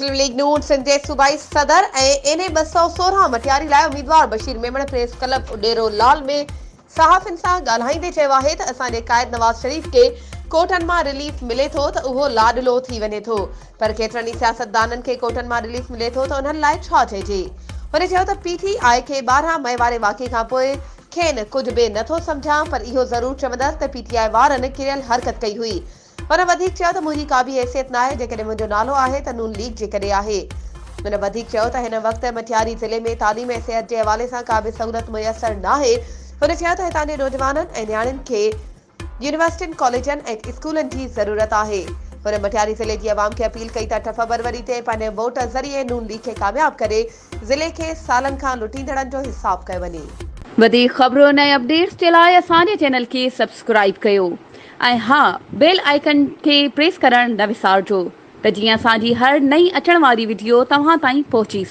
मुस्लिम league नून सिंध जे सूबाई सदर N 216 Matiari लाइ उम्मीदवार बशीर मेमण प्रेस क्लब उडेरो लाल में सहाफ़िन सां ॻाल्हाईंदे चयो आहे त असांजे क़ाइद नवाज़ शरीफ़ खे कोटनि मां रिलीफ मिले थो त उहो लाडलो थी वञे थो, पर केतिरनि ई सियासतदाननि खे कोटनि मां रिलीफ मिले थो त उन्हनि लाइ छा चइजे। हुन चयो त PTI खे 12 मई वारे वाक़े खां पोइ खेनि कुझु बि नथो सम्झां, पर इहो ज़रूरु चवंदसि त PTI वारनि किरियल हरकत कई हुई। हुन वधीक चयो त मुंहिंजी का बि हैसियत न आहे, जेकॾहिं मुंहिंजो नालो आहे त नून लीग जे करे आहे। हुन वधीक चयो त हिन वक़्तु मटियारी ज़िले में तालीम ऐं सिहत जे हवाले सां का बि सहूलियत मुयसर न आहे। हुन चयो त हितां जे नौजवाननि ऐं नियाणियुनि खे यूनिवर्सिटियुनि, कॉलेजनि ऐं स्कूलनि जी ज़रूरत आहे। हुन मटियारी ज़िले जी आवाम खे अपील कई त 8 फरवरी ते पंहिंजे वोट ज़रिए नून लीग खे कामयाब करे ज़िले खे सालनि खां लुटींदड़नि जो हिसाब कयो वञे। वधीक ख़बरूं ऐं अपडेट्स जे लाइ असांजे चैनल खे सब्सक्राइब कयो ऐं हा, बेल आइकन खे प्रेस करणु न विसारिजो त जीअं असांजी हर नई अचण वारी वीडियो तव्हां ताईं पहुची